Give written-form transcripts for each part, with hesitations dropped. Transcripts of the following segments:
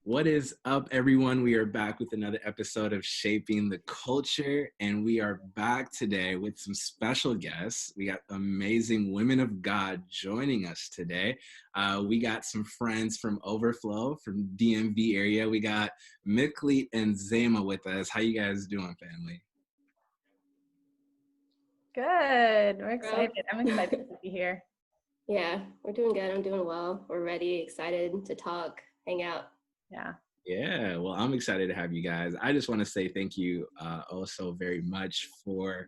What is up, everyone? We are back with another episode of Shaping the Culture, and we are back today with some special guests. We got amazing women of God joining us today. We got some friends from Overflow, from DMV area. We got Miklit and Zema with us. How you guys doing, family? Good. We're excited. I'm excited to be here. Yeah, we're doing good. I'm doing well. We're ready, excited to talk, hang out. Yeah, well, I'm excited to have you guys. I just want to say thank you also very much for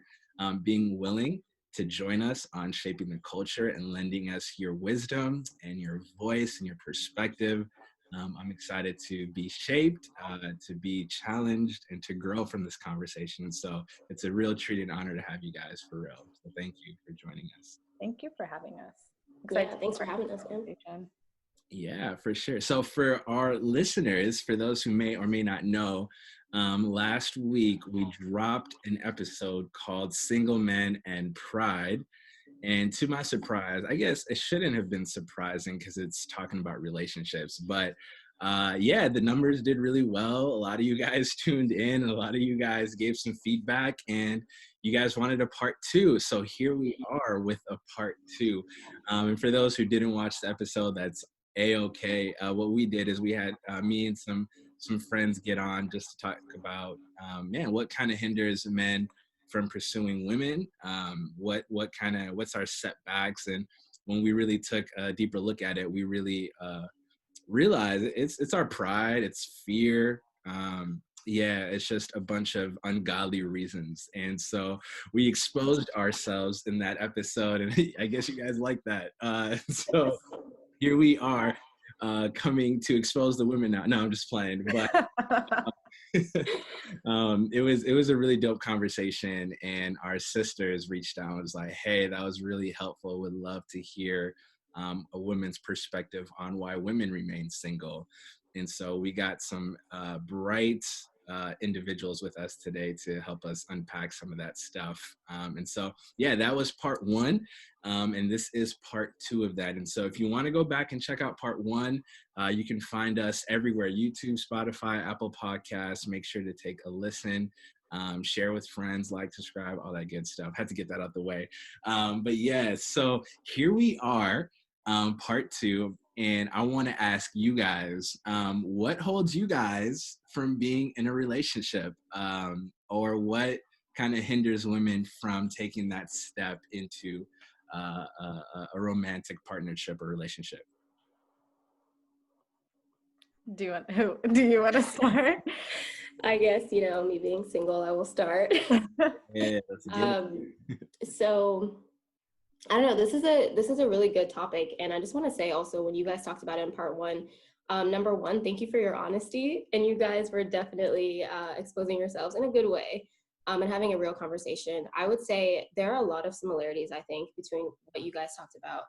being willing to join us on Shaping the Culture and lending us your wisdom and your voice and your perspective. I'm excited to be shaped, to be challenged, and to grow from this conversation. So it's a real treat and honor to have you guys for real. So thank you for joining us. Thank you for having us. Yeah, thanks for having us, man. Yeah, for sure. So for our listeners, for those who may or may not know, last week we dropped an episode called Single Men and Pride. And to my surprise, I guess it shouldn't have been surprising because it's talking about relationships. But yeah, the numbers did really well. A lot of you guys tuned in. A lot of you guys gave some feedback. And you guys wanted a part two. So here we are with a part two. And for those who didn't watch the episode, that's A-okay. What we did is we had me and some friends get on just to talk about, what kind of hinders men from pursuing women, what's our setbacks. And when we really took a deeper look at it, we really realized it's our pride, it's fear. It's just a bunch of ungodly reasons. And so we exposed ourselves in that episode, and I guess you guys like that. So here we are coming to expose the women now. No, I'm just playing. But it was a really dope conversation, and our sisters reached out and was like, hey, that was really helpful. Would love to hear a woman's perspective on why women remain single. And so we got some bright individuals with us today to help us unpack some of that stuff. And so, yeah, that was part one. And this is part two of that. And so if you want to go back and check out part one, you can find us everywhere: YouTube, Spotify, Apple Podcasts. Make sure to take a listen, share with friends, like, subscribe, all that good stuff. Had to get that out the way. But yeah, so here we are, part two. And I want to ask you guys, what holds you guys from being in a relationship, or what kind of hinders women from taking that step into a romantic partnership or relationship? Do you want to start? I guess, me being single, I will start. Yeah, that's a good So I don't know, this is a really good topic. And I just want to say also, when you guys talked about it in part one, number one, thank you for your honesty. And you guys were definitely exposing yourselves in a good way, and having a real conversation. I would say there are a lot of similarities, I think, between what you guys talked about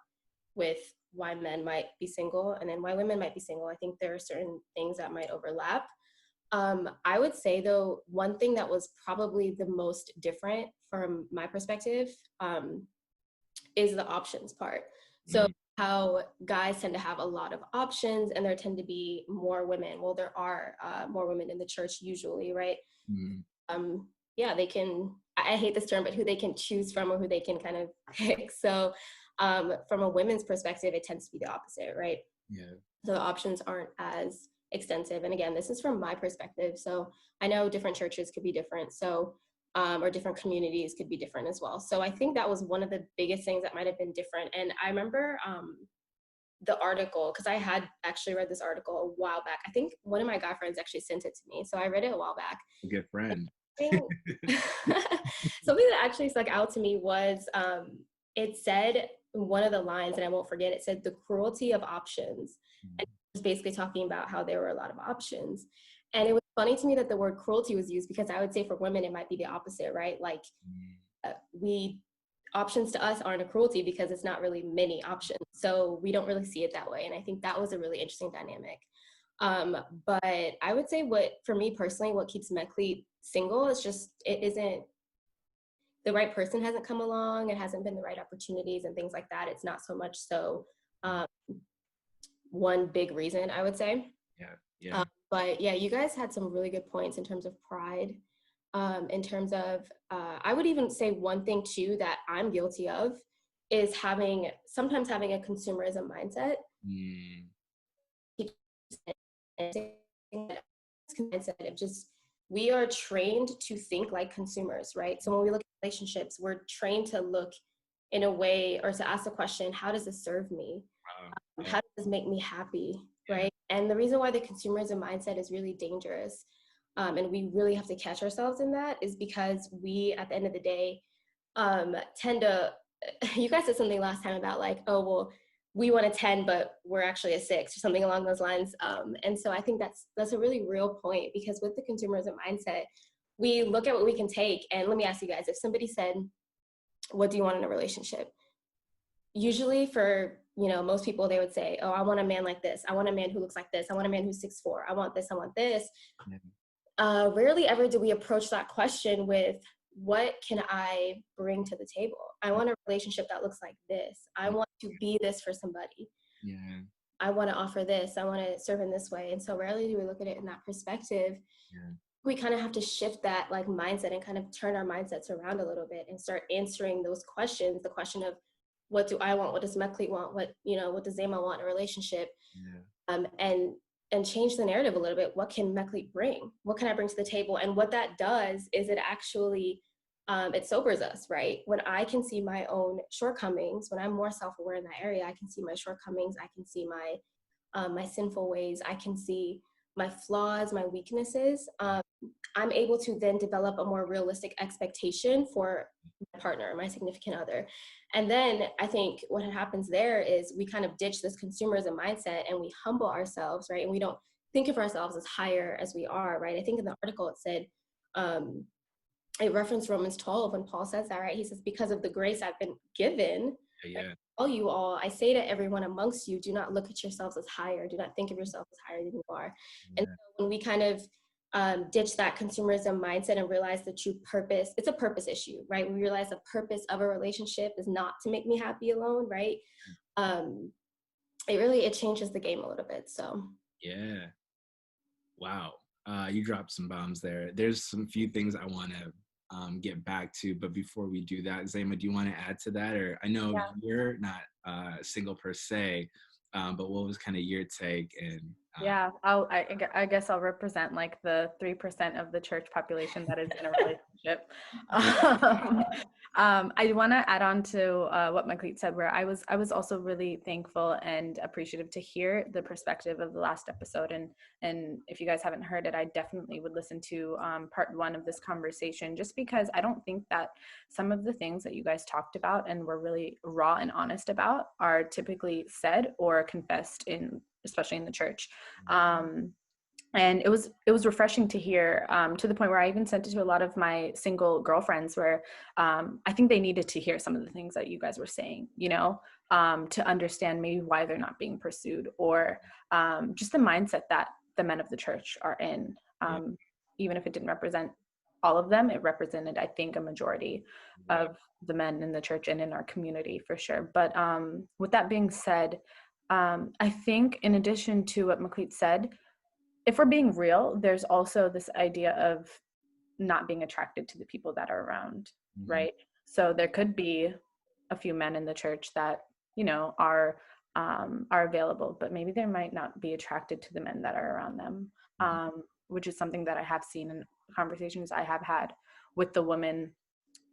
with why men might be single and then why women might be single. I think there are certain things that might overlap. I would say, though, one thing that was probably the most different from my perspective is the options part. So how guys tend to have a lot of options, and there tend to be more women. Well, there are more women in the church usually, right? They can, I hate this term, but who they can choose from or who they can kind of pick. So from a women's perspective, it tends to be the opposite, right? Yeah. So the options aren't as extensive. And again, this is from my perspective. So I know different churches could be different. So or different communities could be different as well. So I think that was one of the biggest things that might have been different. And I remember the article, because I had actually read this article a while back. I think one of my guy friends actually sent it to me. So I read it a while back. A good friend. Something that actually stuck out to me was it said, one of the lines, and I won't forget, it said the cruelty of options. And it was basically talking about how there were a lot of options. And it was funny to me that the word cruelty was used, because I would say for women, it might be the opposite, right? Like options to us aren't a cruelty because it's not really many options. So we don't really see it that way. And I think that was a really interesting dynamic. But I would say for me personally, what keeps Miklit single is just, it isn't, the right person hasn't come along. It hasn't been the right opportunities and things like that. It's not so much so one big reason, I would say. Yeah. But yeah, you guys had some really good points in terms of pride. In terms of, I would even say one thing too that I'm guilty of is sometimes having a consumerism mindset. Mm. Mindset of just, we are trained to think like consumers, right? So when we look at relationships, we're trained to look in a way, or to ask the question, how does this serve me? Yeah. How does this make me happy, Yeah. right? And the reason why the consumerism mindset is really dangerous, and we really have to catch ourselves in that, is because we, at the end of the day, tend to, you guys said something last time about like, oh, well, we want a 10, but we're actually a 6 or something along those lines. And so I think that's a really real point, because with the consumerism mindset, we look at what we can take. And let me ask you guys, if somebody said, what do you want in a relationship? Usually for, most people, they would say, oh, I want a man like this. I want a man who looks like this. I want a man who's 6'4". I want this. I want this. Rarely ever do we approach that question with, what can I bring to the table? I want a relationship that looks like this. I want to be this for somebody. Yeah. I want to offer this. I want to serve in this way. And so rarely do we look at it in that perspective. Yeah. We kind of have to shift that like mindset and kind of turn our mindsets around a little bit and start answering those questions. The question of, what do I want? What does Meckley want? What does Zema want in a relationship? Yeah. And change the narrative a little bit. What can Meckley bring? What can I bring to the table? And what that does is it actually, it sobers us, right? When I can see my own shortcomings, when I'm more self-aware in that area, I can see my shortcomings. I can see my sinful ways. I can see my flaws, my weaknesses. I'm able to then develop a more realistic expectation for my partner, my significant other. And then I think what happens there is we kind of ditch this consumerism mindset and we humble ourselves, right? And we don't think of ourselves as higher as we are, right? I think in the article it said, it referenced Romans 12 when Paul says that, right? He says, because of the grace I've been given, Yeah. you all, I say to everyone amongst you, do not look at yourselves as higher. Do not think of yourself as higher than you are. Yeah. And so when we kind of ditch that consumerism mindset and realize the true purpose, it's a purpose issue, right? We realize the purpose of a relationship is not to make me happy alone, right? It changes the game a little bit. So Yeah. Wow. You dropped some bombs there. There's some few things I want to get back to, but before we do that, Zema, do you want to add to that? Or I know you're not single per se, but what was kind of your take? And yeah, I guess I'll represent like the 3% of the church population that is in a relationship. I want to add on to what Meckley said, where I was also really thankful and appreciative to hear the perspective of the last episode. And if you guys haven't heard it, I definitely would listen to part 1 of this conversation, just because I don't think that some of the things that you guys talked about and were really raw and honest about are typically said or confessed especially in the church. And it was refreshing to hear, to the point where I even sent it to a lot of my single girlfriends, where I think they needed to hear some of the things that you guys were saying, to understand maybe why they're not being pursued, or just the mindset that the men of the church are in. Even if it didn't represent all of them, it represented, I think, a majority of the men in the church and in our community for sure. But with that being said, I think in addition to what Meckley said, if we're being real, there's also this idea of not being attracted to the people that are around, right? So there could be a few men in the church that, are available, but maybe they might not be attracted to the men that are around them, which is something that I have seen in conversations I have had with the women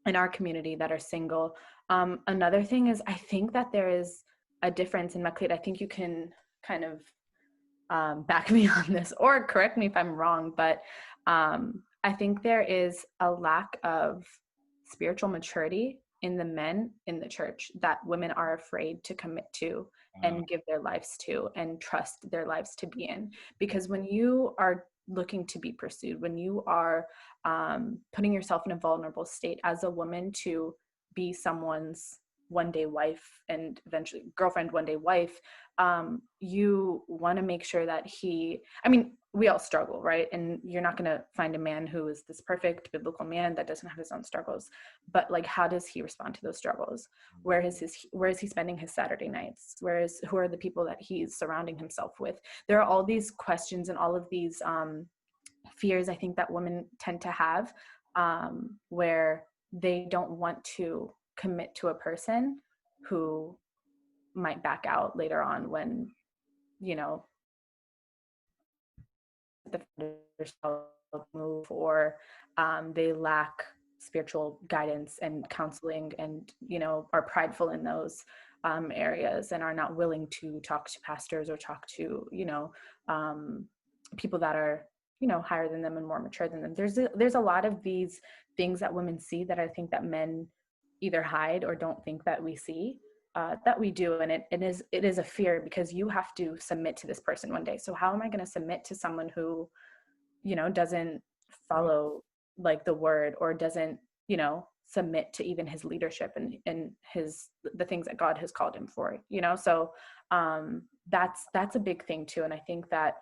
in our community that are single. Another thing is, I think that there is a difference in Meckley. I think you can kind of back me on this or correct me if I'm wrong, but I think there is a lack of spiritual maturity in the men in the church that women are afraid to commit to and give their lives to and trust their lives to be in. Because when you are looking to be pursued, when you are putting yourself in a vulnerable state as a woman to be someone's one day wife and eventually girlfriend, one day wife, you want to make sure that we all struggle, right? And you're not going to find a man who is this perfect biblical man that doesn't have his own struggles. But like, how does he respond to those struggles? Where is he spending his Saturday nights? Who are the people that he's surrounding himself with? There are all these questions and all of these fears, I think, that women tend to have, where they don't want to commit to a person who might back out later on when, the move, or they lack spiritual guidance and counseling, and are prideful in those areas, and are not willing to talk to pastors or talk to people that are higher than them and more mature than them. There's a lot of these things that women see that I think that men either hide or don't think that we see, that we do. And it is a fear, because you have to submit to this person one day. So how am I going to submit to someone who doesn't follow like the word, or doesn't submit to even his leadership and the things that God has called him for, so that's a big thing too. And I think that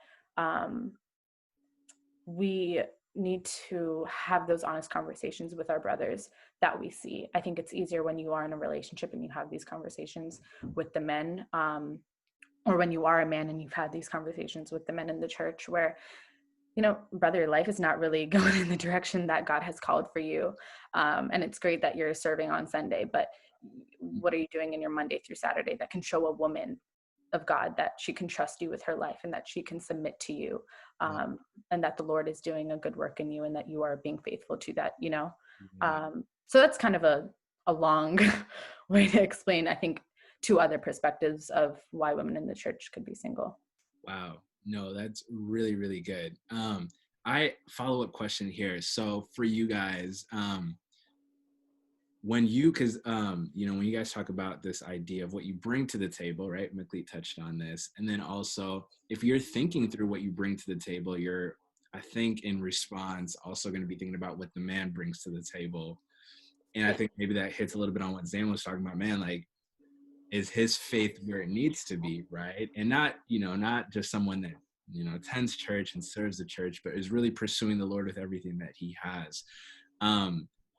we need to have those honest conversations with our brothers that we see. I think it's easier when you are in a relationship and you have these conversations with the men, or when you are a man and you've had these conversations with the men in the church, where brother, life is not really going in the direction that God has called for you. And it's great that you're serving on Sunday, but what are you doing in your Monday through Saturday that can show a woman of God that she can trust you with her life, and that she can submit to you, and that the Lord is doing a good work in you, and that you are being faithful to that, so that's kind of a long way to explain, I think, two other perspectives of why women in the church could be single. Wow. No, that's really, really good. I follow-up question here. So for you guys, when you guys talk about this idea of what you bring to the table, right? McLeod touched on this. And then also, if you're thinking through what you bring to the table, you're, I think, in response, also going to be thinking about what the man brings to the table. And I think maybe that hits a little bit on what Zan was talking about, man, like, is his faith where it needs to be, right? And not just someone that, attends church and serves the church, but is really pursuing the Lord with everything that he has.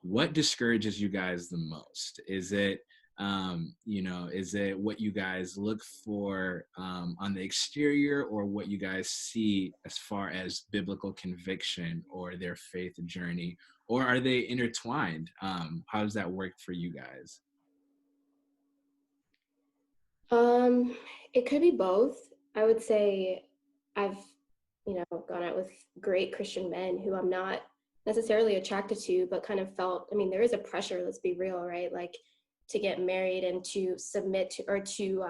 What discourages you guys the most? Is it, is it what you guys look for on the exterior, or what you guys see as far as biblical conviction or their faith journey, or are they intertwined? How does that work for you guys? It could be both. I would say I've, gone out with great Christian men who I'm not necessarily attracted to, but kind of felt, there is a pressure, let's be real, right? Like, to get married and to submit to, or to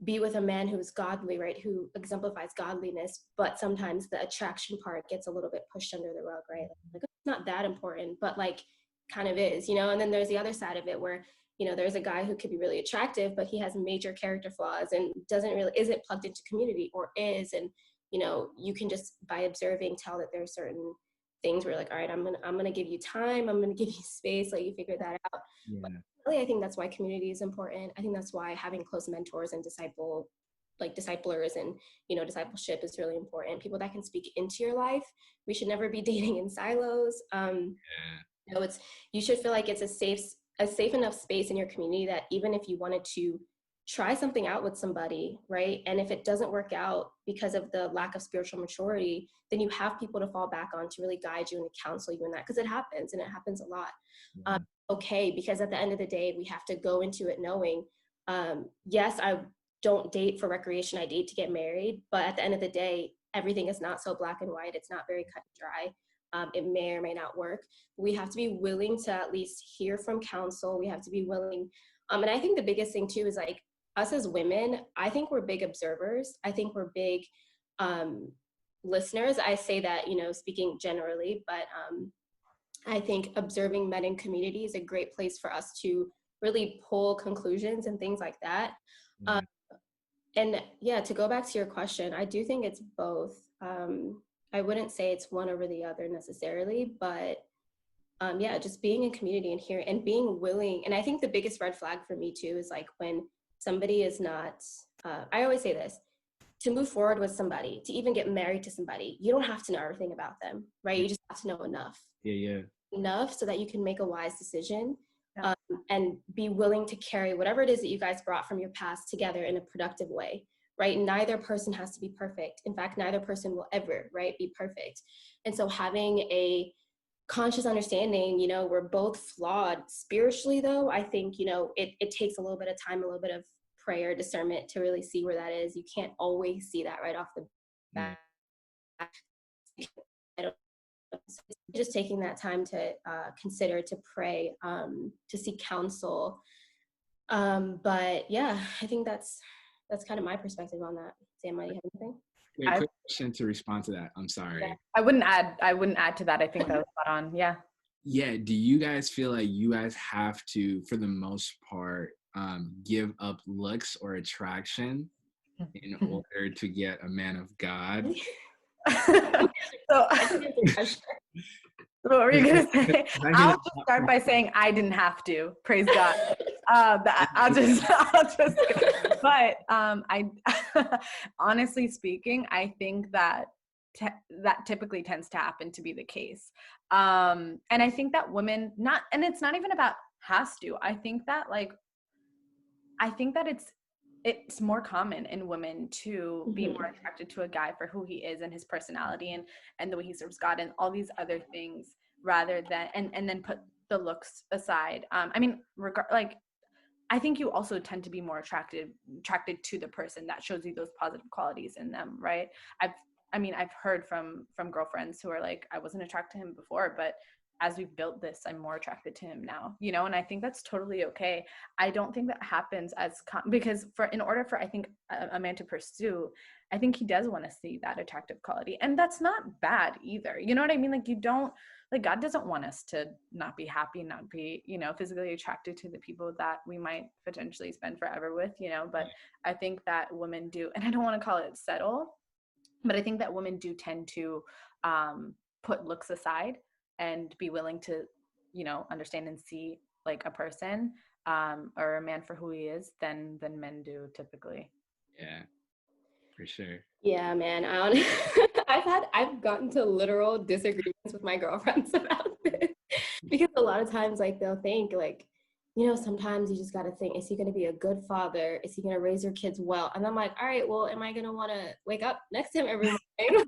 be with a man who is godly, right? Who exemplifies godliness, but sometimes the attraction part gets a little bit pushed under the rug, right? Like, it's not that important, but like, kind of is, and then there's the other side of it where, there's a guy who could be really attractive, but he has major character flaws and isn't plugged into community, or is, and, you can just by observing tell that there's certain things where you're like, all right, I'm gonna give you time, I'm gonna give you space, let you figure that out. Yeah. But really, I think that's why community is important. I think that's why having close mentors and disciplers and, discipleship is really important. People that can speak into your life. We should never be dating in silos. You should feel like it's a safe enough space in your community that even if you wanted to try something out with somebody, right? And if it doesn't work out because of the lack of spiritual maturity, then you have people to fall back on to really guide you and counsel you in that, because it happens, and it happens a lot. Yeah. Okay, because at the end of the day, we have to go into it knowing, yes, I don't date for recreation, I date to get married, but at the end of the day, everything is not so black and white. It's not very cut and dry. It may or may not work. We have to be willing to at least hear from counsel. We have to be willing. And I think the biggest thing too is, like, us as women, I think we're big observers. I think we're big listeners. I say that, speaking generally, but I think observing men in community is a great place for us to really pull conclusions and things like that. Yeah. And yeah, to go back to your question, I do think it's both. I wouldn't say it's one over the other necessarily, but yeah, just being in community and here and being willing. And I think the biggest red flag for me too is like when somebody is not, I always say this, to move forward with somebody, to even get married to somebody, you don't have to know everything about them, right? You just have to know enough. Yeah. Enough so that you can make a wise decision, Yeah. and be willing to carry whatever it is that you guys brought from your past together in a productive way, right? Neither person has to be perfect. In fact, neither person will ever, right, be perfect. And so having a conscious understanding, you know, we're both flawed spiritually, though. I think, you know, it takes a little bit of time, a little bit of prayer, discernment to really see where that is. You can't always see that right off the bat. I don't, so just taking that time to consider, to pray, to seek counsel. But yeah, I think that's kind of my perspective on that. Sam, do you have anything? Wait, quick question to respond to that. I'm sorry. Yeah. I wouldn't add to that. I think that was spot on. Yeah. Yeah, do you guys feel like you guys have to, for the most part, give up looks or attraction in order to get a man of God? So what were you gonna say? I'll just start by saying I didn't have to. Praise God. I'll just. But I, honestly speaking, I think that that typically tends to happen to be the case. And I think that women and it's not even about has to. I think that it's more common in women to be more attracted to a guy for who he is and his personality and the way he serves God and all these other things rather than and then put the looks aside. I mean, I think you also tend to be more attracted to the person that shows you those positive qualities in them, right? I've heard from girlfriends who are like, I wasn't attracted to him before, but as we've built this, I'm more attracted to him now, you know, and I think that's totally okay. I don't think that happens because in order for, I think, a man to pursue, I think he does want to see that attractive quality. And that's not bad either. You know what I mean? God doesn't want us to not be happy, not be, you know, physically attracted to the people that we might potentially spend forever with, you know, but I think that women do, and I don't want to call it settle, but I think that women do tend to put looks aside and be willing to, you know, understand and see like a person or a man for who he is than men do typically. Yeah, for sure. Yeah, man. I've gotten to literal disagreements with my girlfriends about this because a lot of times, like, they'll think like, you know, sometimes you just got to think, is he going to be a good father? Is he going to raise your kids well? And I'm like, all right, well, am I going to want to wake up next to him every morning?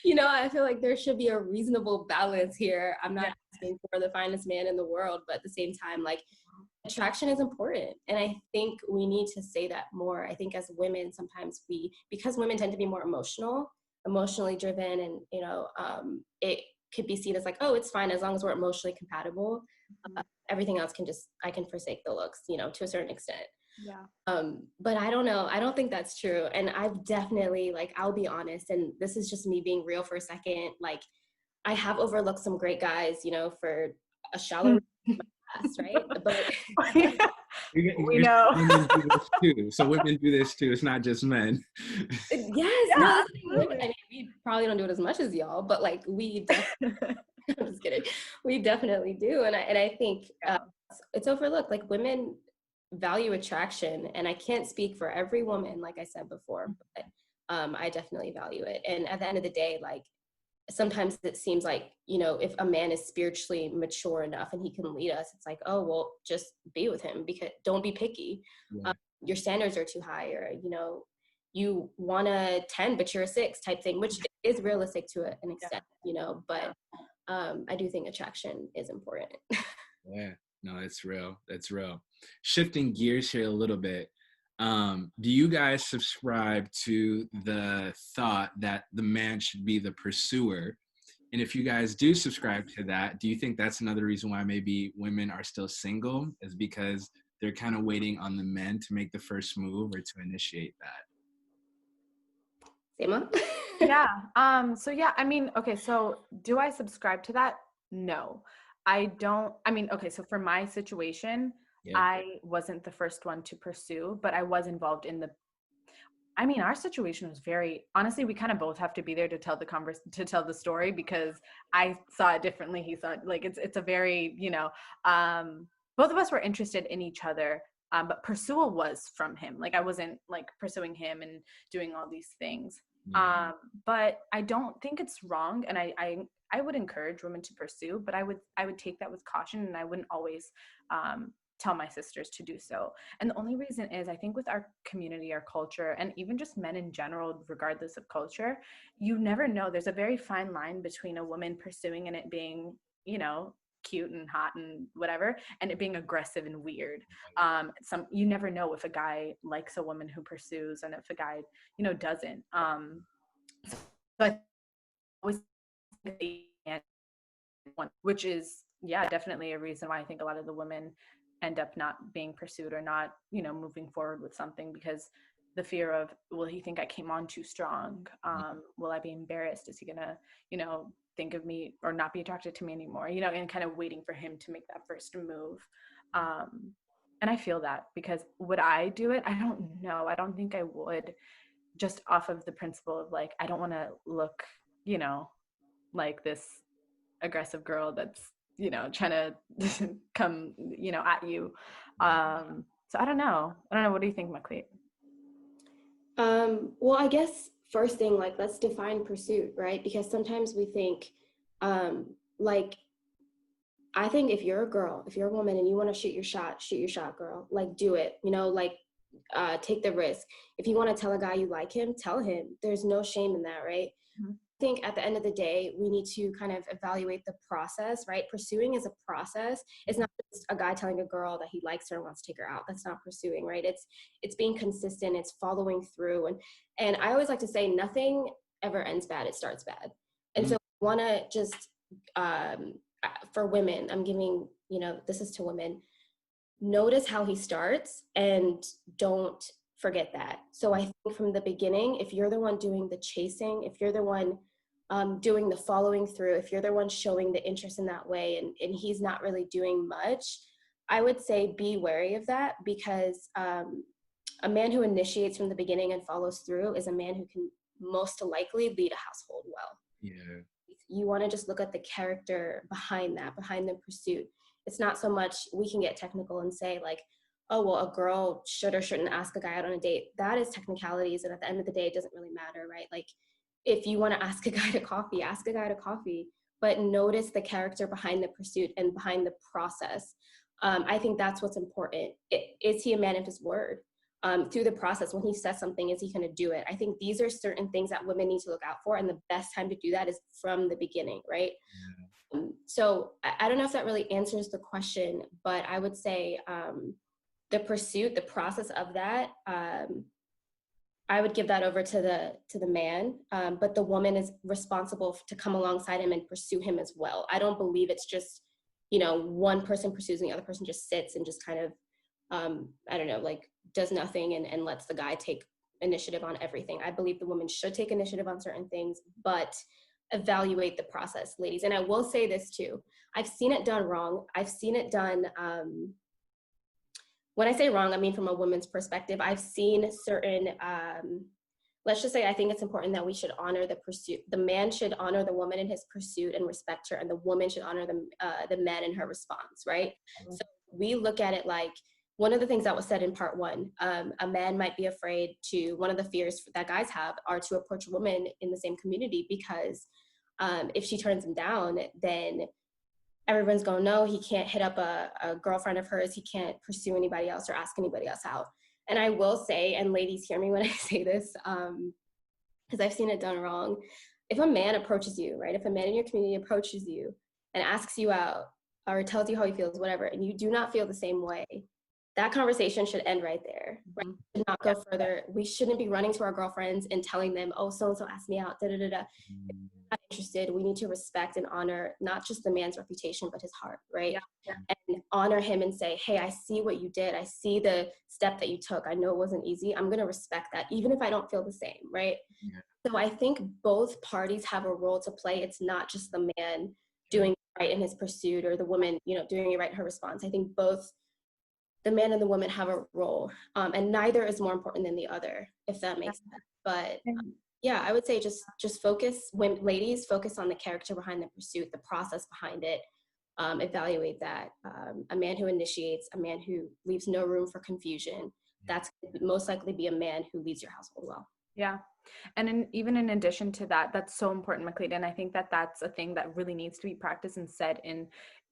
You know, I feel like there should be a reasonable balance here. I'm not asking for the finest man in the world, but at the same time, like, attraction is important. And I think we need to say that more. I think as women, sometimes because women tend to be more emotionally driven, and, you know, it could be seen as like, oh, it's fine as long as we're emotionally compatible. Everything else I can forsake the looks, you know, to a certain extent. Yeah. But I don't know. I don't think that's true. And I've definitely, like, I'll be honest, and this is just me being real for a second. Like, I have overlooked some great guys, you know, for a shallow past, right? But we know. Women do this too. So women do this too. It's not just men. Yes. Yeah, no, I mean, we probably don't do it as much as y'all, but like we definitely, I'm just kidding. We definitely do. And I think it's overlooked. Like, women value attraction, and I can't speak for every woman, like I said before, but I definitely value it. And at the end of the day, like, sometimes it seems like, you know, if a man is spiritually mature enough and he can lead us, it's like, oh, well, just be with him, because don't be picky. Yeah. Your standards are too high, or, you know, you want a 10 but you're a 6 type thing, which is realistic to an extent, you know, but I do think attraction is important. Yeah, no, that's real. Shifting gears here a little bit, do you guys subscribe to the thought that the man should be the pursuer? And if you guys do subscribe to that, do you think that's another reason why maybe women are still single, is because they're kind of waiting on the men to make the first move or to initiate that? Sema? Yeah. So yeah, I mean, okay, so do I subscribe to that? No, I don't. I mean, okay, so for my situation, I wasn't the first one to pursue, but I was involved in I mean, our situation was very, honestly, we kind of both have to be there to tell to tell the story, because I saw it differently. He saw it, like, it's a very, both of us were interested in each other. But pursual was from him. Like, I wasn't like pursuing him and doing all these things. Yeah. But I don't think it's wrong. And I would encourage women to pursue, but I would take that with caution, and I wouldn't always, tell my sisters to do so. And the only reason is, I think with our community, our culture, and even just men in general, regardless of culture, you never know. There's a very fine line between a woman pursuing and it being, cute and hot and whatever, and it being aggressive and weird. You never know if a guy likes a woman who pursues and if a guy, doesn't. So I always which is, yeah, definitely a reason why I think a lot of the women end up not being pursued or not, moving forward with something, because the fear of, will he think I came on too strong? Will I be embarrassed? Is he gonna, think of me or not be attracted to me anymore? And kind of waiting for him to make that first move. And I feel that, because would I do it? I don't know. I don't think I would, just off of the principle of, like, I don't want to look, like this aggressive girl that's, trying to come, at you. So I don't know. What do you think, Macleet? Well, I guess first thing, like, let's define pursuit, right? Because sometimes we think, like, I think if you're a girl, if you're a woman and you want to shoot your shot, girl. Like, do it, like, take the risk. If you want to tell a guy you like him, tell him. There's no shame in that, right? Mm-hmm. I think at the end of the day, we need to kind of evaluate the process, right? Pursuing is a process. It's not just a guy telling a girl that he likes her and wants to take her out. That's not pursuing, right? It's being consistent. It's following through. And I always like to say, nothing ever ends bad. It starts bad. And so I want to just, for women, I'm giving, this is to women, notice how he starts and don't forget that. So I think from the beginning, if you're the one doing the chasing, if you're the one doing the following through, if you're the one showing the interest in that way, and he's not really doing much, I would say be wary of that, because a man who initiates from the beginning and follows through is a man who can most likely lead a household well. Yeah. You want to just look at the character behind that, behind the pursuit. It's not so much, we can get technical and say, like, oh, well, a girl should or shouldn't ask a guy out on a date. That is technicalities. And at the end of the day, it doesn't really matter, right? Like, if you want to ask a guy to coffee, ask a guy to coffee, but notice the character behind the pursuit and behind the process. I think that's what's important. Is he a man of his word? Through the process, when he says something, is he going to do it? I think these are certain things that women need to look out for. And the best time to do that is from the beginning, right? Yeah. So I don't know if that really answers the question, but I would say the pursuit, the process of that, I would give that over to the man, but the woman is responsible to come alongside him and pursue him as well. I don't believe it's just, one person pursues and the other person just sits and just kind of, I don't know, like, does nothing and lets the guy take initiative on everything. I believe the woman should take initiative on certain things, but evaluate the process, ladies. And I will say this too. I've seen it done wrong. I've seen it done, when I say wrong, I mean from a woman's perspective. I've seen certain, let's just say, I think it's important that we should honor the pursuit. The man should honor the woman in his pursuit and respect her, and the woman should honor the man in her response, right? Mm-hmm. So we look at it like, one of the things that was said in part one, a man might be afraid to, one of the fears that guys have are to approach a woman in the same community, because if she turns him down, then everyone's going, no, he can't hit up a girlfriend of hers. He can't pursue anybody else or ask anybody else out. And I will say, and ladies, hear me when I say this, because I've seen it done wrong. If a man approaches you, right? If a man in your community approaches you and asks you out or tells you how he feels, whatever, and you do not feel the same way, that conversation should end right there, right? Mm-hmm. Should not go further. We shouldn't be running to our girlfriends and telling them, oh, so-and-so asked me out, da-da-da-da. If we're not interested, we need to respect and honor not just the man's reputation, but his heart, right? Yeah. And honor him and say, hey, I see what you did. I see the step that you took. I know it wasn't easy. I'm going to respect that, even if I don't feel the same, right? Yeah. So I think both parties have a role to play. It's not just the man doing right in his pursuit or the woman, doing it right in her response. I think both the man and the woman have a role, and neither is more important than the other, if that makes sense. But yeah, I would say just focus, when ladies focus on the character behind the pursuit, the process behind it, evaluate that. A man who initiates, a man who leaves no room for confusion, that's most likely be a man who leads your household well. Yeah. And even in addition to that, that's so important, Macleod. And I think that that's a thing that really needs to be practiced and said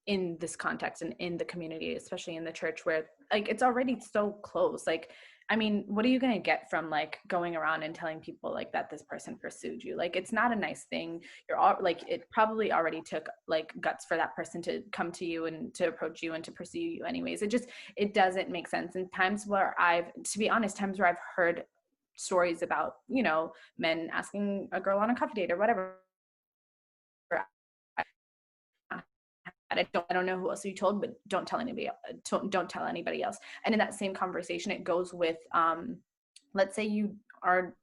in this context and in the community, especially in the church, where like it's already so close. Like, I mean, what are you going to get from like going around and telling people like that this person pursued you? Like, it's not a nice thing. You're all like, it probably already took like guts for that person to come to you and to approach you and to pursue you anyways. It doesn't make sense. And times where to be honest, times where I've heard stories about, men asking a girl on a coffee date or whatever. I don't know who else you told, but don't tell anybody. Don't tell anybody else. And in that same conversation, it goes with, let's say you are,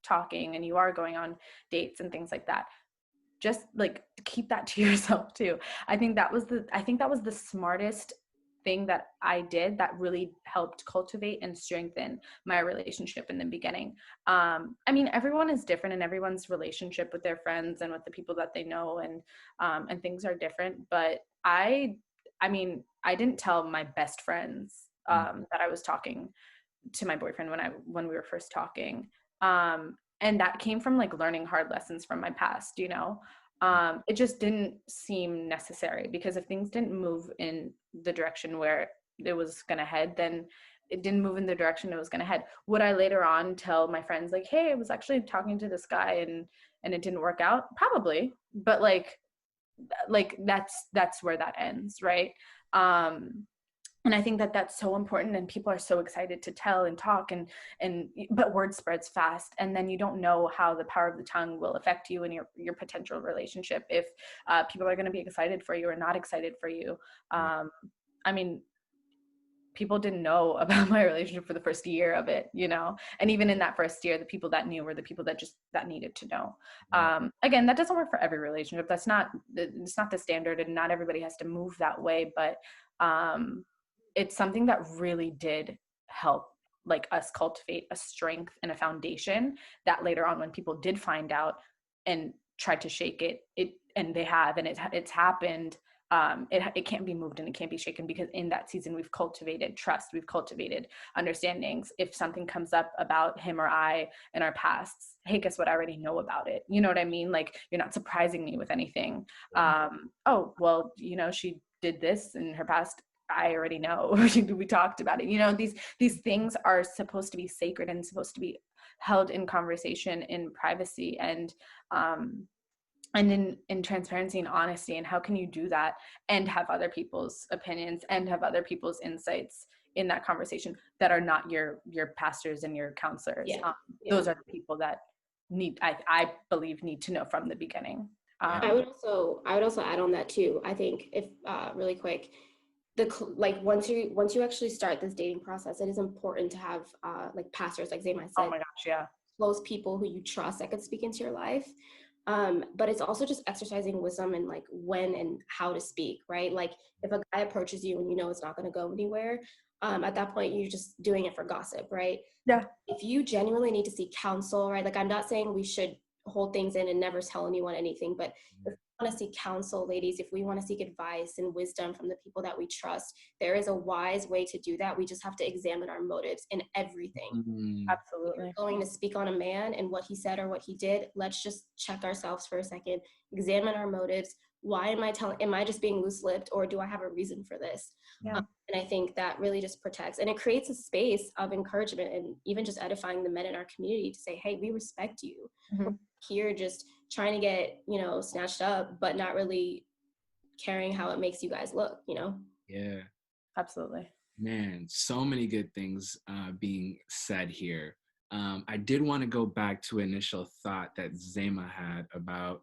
talking and you are going on dates and things like that. Just like keep that to yourself too. I think that was the smartest thing that I did that really helped cultivate and strengthen my relationship in the beginning. I mean, everyone is different, and everyone's relationship with their friends and with the people that they know and things are different. But I mean, I didn't tell my best friends that I was talking to my boyfriend when we were first talking. And that came from like learning hard lessons from my past, it just didn't seem necessary, because if things didn't move in the direction where it was going to head, then it didn't move in the direction it was going to head. Would I later on tell my friends like, hey, I was actually talking to this guy and it didn't work out? Probably. But like that's where that ends, right? And I think that that's so important, and people are so excited to tell and talk but word spreads fast, and then you don't know how the power of the tongue will affect you and your potential relationship, if people are going to be excited for you or not excited for you. I mean, people didn't know about my relationship for the first year of it, and even in that first year, the people that knew were the people that needed to know. Again, that doesn't work for every relationship. It's not the standard, and not everybody has to move that way, but it's something that really did help like us cultivate a strength and a foundation that later on, when people did find out and tried to shake it and they have, and it's happened, it can't be moved and it can't be shaken, because in that season we've cultivated trust, we've cultivated understandings. If something comes up about him or I in our pasts, hey, guess what, I already know about it. You know what I mean? Like, you're not surprising me with anything. Oh, well, she did this in her past, I already know. We talked about it. These things are supposed to be sacred and supposed to be held in conversation, in privacy, and in transparency and honesty. And how can you do that and have other people's opinions and have other people's insights in that conversation that are not your pastors and your counselors? Those are the people that I believe need to know from the beginning. I would also add on that too. I think, if really quick, once you actually start this dating process, it is important to have like pastors, like Zayma said. Oh my gosh, yeah. Close people who you trust that could speak into your life. But it's also just exercising wisdom and like when and how to speak, right? Like, if a guy approaches you and it's not going to go anywhere, at that point you're just doing it for gossip, right? Yeah. If you genuinely need to seek counsel, right? Like, I'm not saying we should hold things in and never tell anyone anything, but if we want to seek counsel, ladies, if we want to seek advice and wisdom from the people that we trust, there is a wise way to do that. We just have to examine our motives in everything. Absolutely. If we're going to speak on a man and what he said or what he did, let's just check ourselves for a second, examine our motives. Why am I just being loose-lipped, or do I have a reason for this? Yeah. And I think that really just protects, and it creates a space of encouragement and even just edifying the men in our community to say, hey, we respect you. We're here just trying to get, snatched up, but not really caring how it makes you guys look, Yeah. Absolutely. Man, so many good things being said here. I did want to go back to initial thought that Zayma had about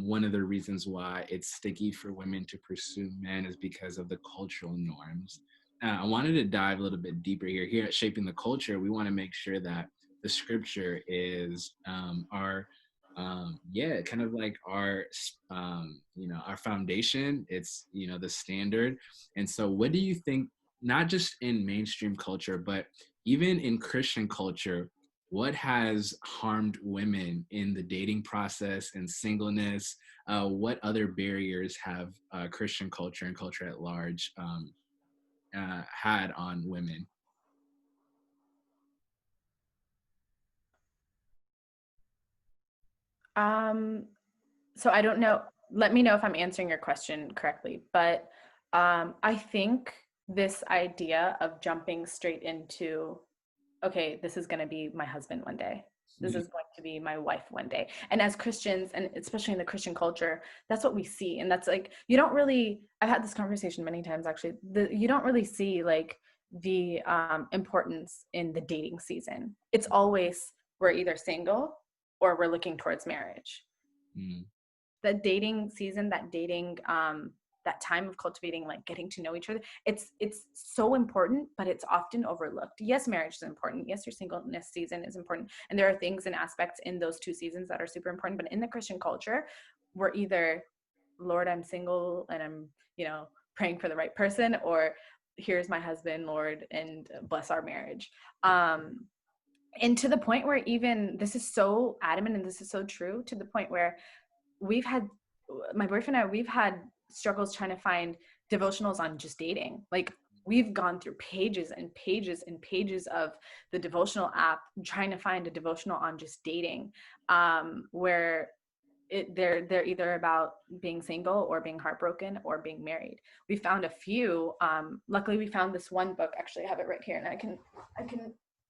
one of the reasons why it's sticky for women to pursue men is because of the cultural norms. I wanted to dive a little bit deeper here. Here at Shaping the Culture, we want to make sure that the scripture is our kind of like our our foundation. It's the standard. And so what do you think not just in mainstream culture, but even in Christian culture, what has harmed women in the dating process and singleness? What other barriers have Christian culture and culture at large had on women? Um, so I don't know. Let me know if I'm answering your question correctly, but I think this idea of jumping straight into, okay, this is going to be my husband one day. This is going to be my wife one day. And as Christians, and especially in the Christian culture, that's what we see. And that's like, you don't really, I've had this conversation many times actually, you don't really see like the importance in the dating season. It's always, we're either single or we're looking towards marriage. Mm. That dating season, that time of cultivating, like getting to know each other, it's so important, but it's often overlooked. Yes, marriage is important. Yes, your singleness season is important, and there are things and aspects in those two seasons that are super important. But in the Christian culture, we're either, Lord, I'm single and I'm, praying for the right person, or here's my husband, Lord, and bless our marriage. And to the point where, even this is so adamant and this is so true, to the point where we've had, my boyfriend and I, we've had struggles trying to find devotionals on just dating. Like, we've gone through pages and pages and pages of the devotional app trying to find a devotional on just dating, where they're either about being single or being heartbroken or being married. We found a few. Luckily, we found this one book. Actually, I have it right here, and I can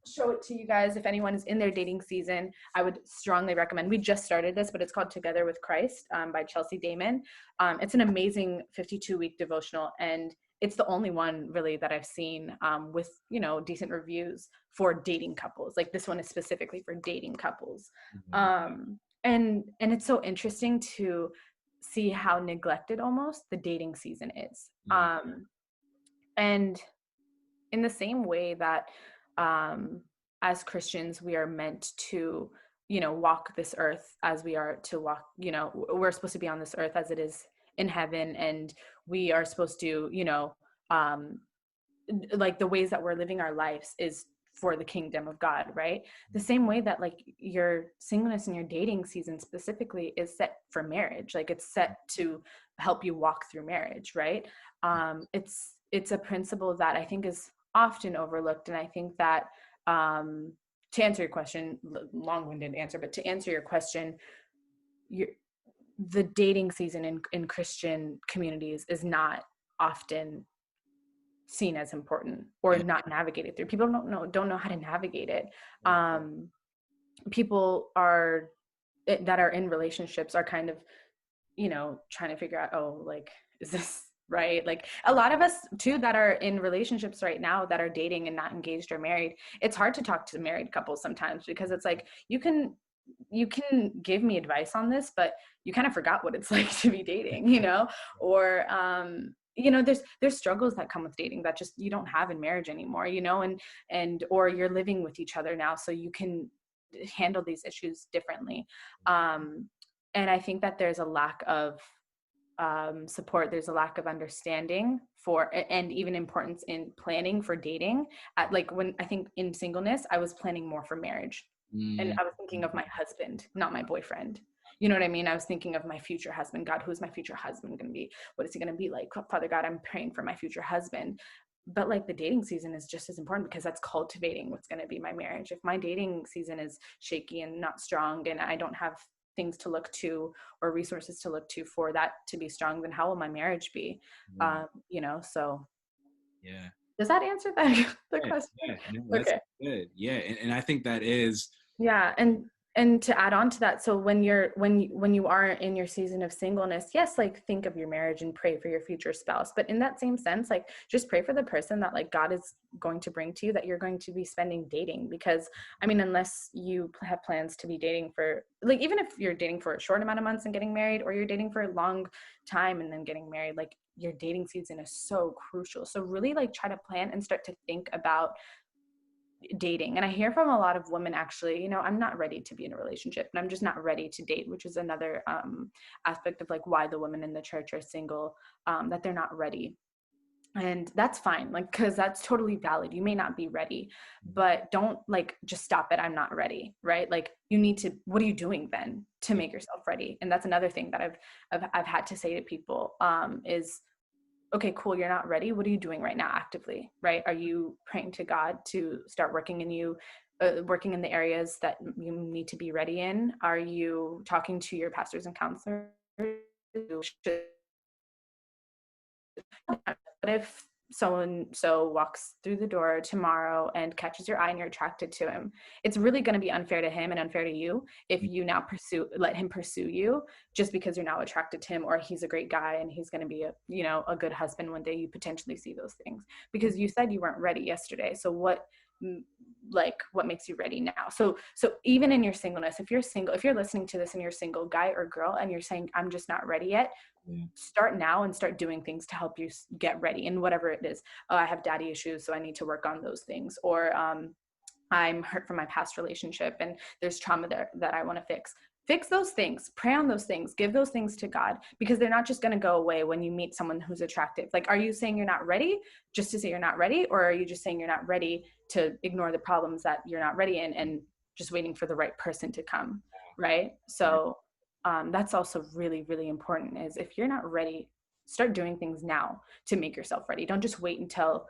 show it to you guys. If anyone is in their dating season, I would strongly recommend. We just started this, but it's called Together with Christ, by Chelsea Damon. It's an amazing 52-week devotional, and it's the only one really that I've seen with decent reviews for dating couples. Like, this one is specifically for dating couples. And it's so interesting to see how neglected almost the dating season is. And in the same way that as Christians, we are meant to, walk this earth as we are to walk, we're supposed to be on this earth as it is in heaven. And we are supposed to, like, the ways that we're living our lives is for the kingdom of God, right? The same way that, like, your singleness and your dating season specifically is set for marriage. Like, it's set to help you walk through marriage, right? It's a principle that I think is often overlooked. And I think that, to answer your question, long-winded answer, but to answer your question, the dating season in Christian communities is not often seen as important, or not navigated through. People don't know how to navigate it. People that are in relationships are kind of, trying to figure out, oh, like, is this right? Like, a lot of us too that are in relationships right now, that are dating and not engaged or married, it's hard to talk to married couples sometimes, because it's like, you can give me advice on this, but you kind of forgot what it's like to be dating, or there's struggles that come with dating that just you don't have in marriage anymore, and or you're living with each other now, so you can handle these issues differently. And I think that there's a lack of support, there's a lack of understanding for, and even importance in planning for dating. Like, when I think in singleness, I was planning more for marriage, and I was thinking of my husband, not my boyfriend. You know what I mean? I was thinking of my future husband. God, who's my future husband going to be? What is he going to be like? Father God, I'm praying for my future husband. But like, the dating season is just as important, because that's cultivating what's going to be my marriage. If my dating season is shaky and not strong, and I don't have things to look to or resources to look to for that to be strong, then how will my marriage be? So Yeah. Does that answer the question? Yeah, no, that's Okay. good. Yeah, and I think that is. Yeah, and to add on to that, so when you are in your season of singleness, yes, like, think of your marriage and pray for your future spouse, but in that same sense, like, just pray for the person that, like, God is going to bring to you, that you're going to be spending dating. Because I mean, unless you have plans to be dating for, like, even if you're dating for a short amount of months and getting married, or you're dating for a long time and then getting married, like, your dating season is so crucial. So really, like, try to plan and start to think about dating. And I hear from a lot of women, actually, I'm not ready to be in a relationship, and I'm just not ready to date, which is another aspect of, like, why the women in the church are single, that they're not ready. And that's fine, like, because that's totally valid. You may not be ready, but don't like just stop at I'm not ready, right? Like, you need to, what are you doing then to make yourself ready? And that's another thing that I've had to say to people, is, okay, cool, you're not ready. What are you doing right now actively, right? Are you praying to God to start working in you, working in the areas that you need to be ready in? Are you talking to your pastors and counselors? But if someone so walks through the door tomorrow and catches your eye and you're attracted to him, it's really going to be unfair to him and unfair to you if you now let him pursue you just because you're now attracted to him, or he's a great guy and he's going to be a good husband one day. You potentially see those things because you said you weren't ready yesterday. So what makes you ready now? So even in your singleness, if you're single, if you're listening to this and you're single, guy or girl, and you're saying I'm just not ready yet, start now and start doing things to help you get ready in whatever it is. Oh, I have daddy issues, so I need to work on those things. Or I'm hurt from my past relationship and there's trauma there that I want to fix those things, pray on those things, give those things to God, because they're not just going to go away when you meet someone who's attractive. Like, are you saying you're not ready just to say you're not ready? Or are you just saying you're not ready to ignore the problems that you're not ready in and just waiting for the right person to come? Right. So that's also really, really important, is if you're not ready, start doing things now to make yourself ready. Don't just wait until,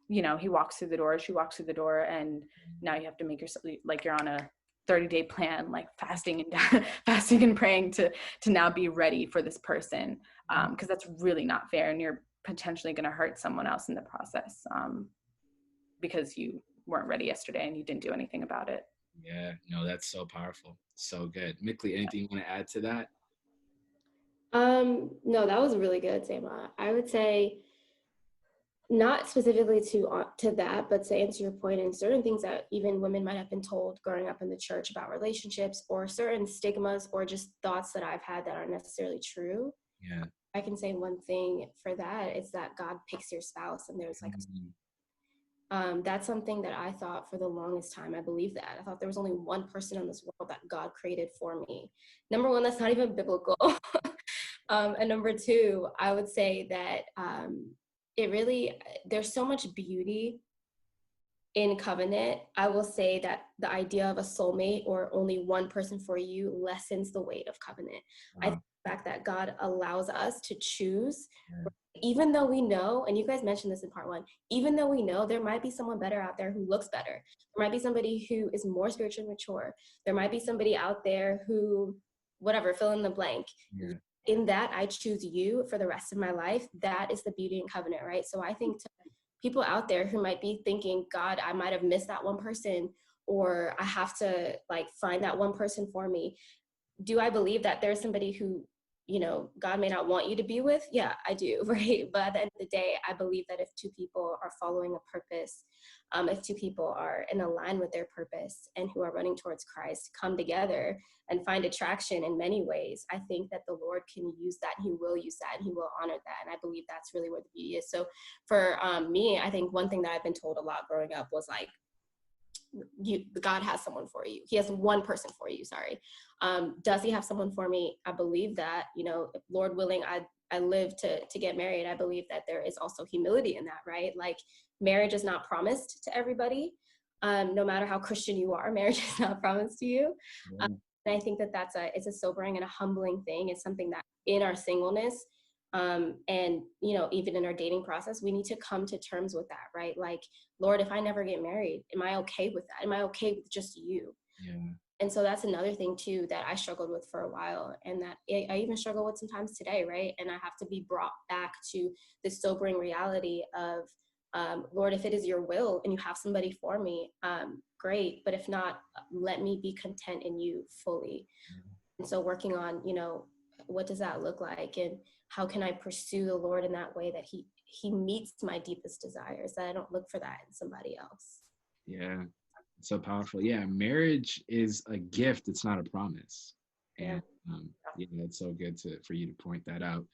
he walks through the door, she walks through the door, and now you have to make yourself like you're on a 30-day plan, like fasting and praying to now be ready for this person. Because that's really not fair. And you're potentially going to hurt someone else in the process, because you weren't ready yesterday and you didn't do anything about it. Yeah, no, that's so powerful. So good. Mikli, anything you want to add to that? No, that was really good, Sama. I would say not specifically to that, but to answer your point, in certain things that even women might have been told growing up in the church about relationships, or certain stigmas or just thoughts that I've had that aren't necessarily true. Yeah. I can say one thing for that is that God picks your spouse, and there's like that's something that I thought for the longest time. I believe that. I thought there was only one person in this world that God created for me. Number one, that's not even biblical. And number two, I would say that there's so much beauty in covenant. I will say that the idea of a soulmate or only one person for you lessens the weight of covenant. I think the fact that God allows us to choose, even though we know, and you guys mentioned this in part one, even though we know there might be someone better out there who looks better, there might be somebody who is more spiritually mature, there might be somebody out there who, whatever, fill in the blank. Yeah. In that, I choose you for the rest of my life. That is the beauty in covenant, right? So I think to people out there who might be thinking, God, I might have missed that one person, or I have to like find that one person for me. Do I believe that there's somebody who, God may not want you to be with? Yeah, I do, right? But at the end of the day, I believe that if two people are following a purpose, if two people are in line with their purpose and who are running towards Christ, come together and find attraction in many ways, I think that the Lord can use that, and he will use that, and he will honor that. And I believe that's really where the beauty is. So for me, I think one thing that I've been told a lot growing up was like, God has someone for you. He has one person for you. Sorry. Does he have someone for me? I believe that, if Lord willing, I live to get married. I believe that there is also humility in that, right? Like, marriage is not promised to everybody. No matter how Christian you are, marriage is not promised to you. And I think that it's a sobering and a humbling thing. It's something that in our singleness, and even in our dating process, we need to come to terms with that, right? Like, Lord, if I never get married, am I okay with that? Am I okay with just you? Yeah. And so that's another thing too that I struggled with for a while, and that I even struggle with sometimes today, right? And I have to be brought back to this sobering reality of, Lord, if it is your will and you have somebody for me, great. But if not, let me be content in you fully. And so working on, what does that look like? And how can I pursue the Lord in that way that he meets my deepest desires, that I don't look for that in somebody else. Yeah, so powerful. Yeah, marriage is a gift. It's not a promise. And it's so good for you to point that out.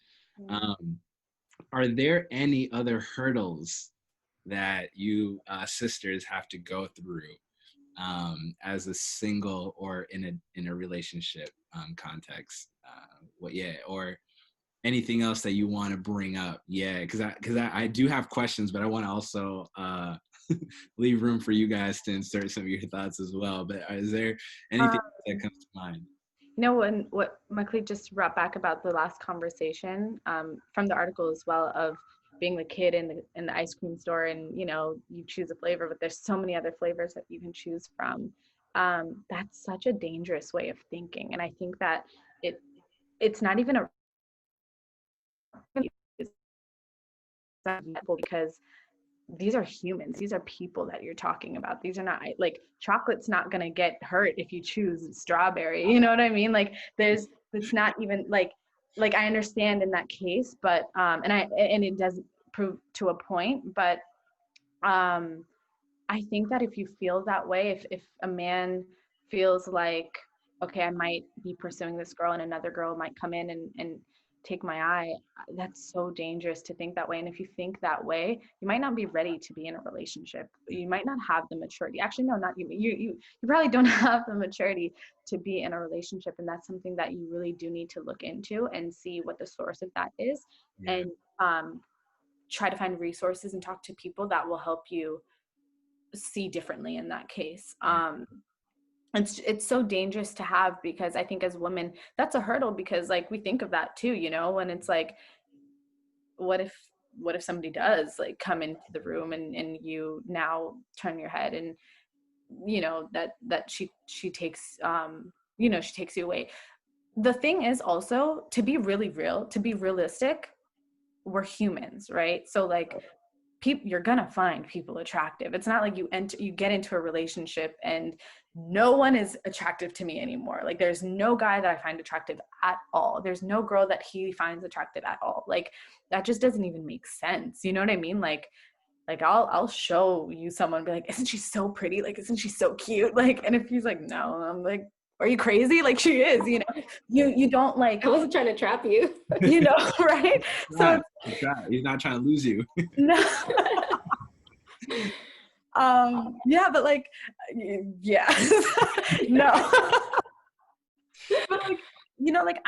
Are there any other hurdles that you sisters have to go through as a single or in a relationship context? Or anything else that you want to bring up? Yeah, because I do have questions, but I want to also leave room for you guys to insert some of your thoughts as well. But is there anything that comes to mind? And what Makli just brought back about the last conversation from the article as well, of being the kid in the ice cream store, and you choose a flavor, but there's so many other flavors that you can choose from. That's such a dangerous way of thinking, and I think that it's not even a because these are humans, these are people that you're talking about. These are not like, chocolate's not going to get hurt if you choose strawberry, you know what I mean? Like it's not even like I understand in that case, but and it does prove to a point, but I think that if you feel that way, if a man feels like, okay, I might be pursuing this girl and another girl might come in and take my eye, that's so dangerous to think that way. And if you think that way, you might not be ready to be in a relationship. You might not have the maturity. Actually, no, not you. You probably don't have the maturity to be in a relationship. And that's something that you really do need to look into and see what the source of that is. Yeah. And try to find resources and talk to people that will help you see differently in that case. It's so dangerous to have, because I think as women, that's a hurdle, because like we think of that too, when it's like, what if somebody does like come into the room and you now turn your head and that she takes she takes you away. The thing is also, to be really real, to be realistic, we're humans, right? So like, you're gonna find people attractive. It's not like you get into a relationship and no one is attractive to me anymore. Like there's no guy that I find attractive at all. There's no girl that he finds attractive at all. Like that just doesn't even make sense. You know what I mean? Like I'll show you someone, be like, isn't she so pretty? Like, isn't she so cute? Like, and if he's like, no, I'm like, are you crazy? Like she is, you don't like. I wasn't trying to trap you. Right? So he's not trying to lose you. No. Yeah, but like, yeah. No. But like, like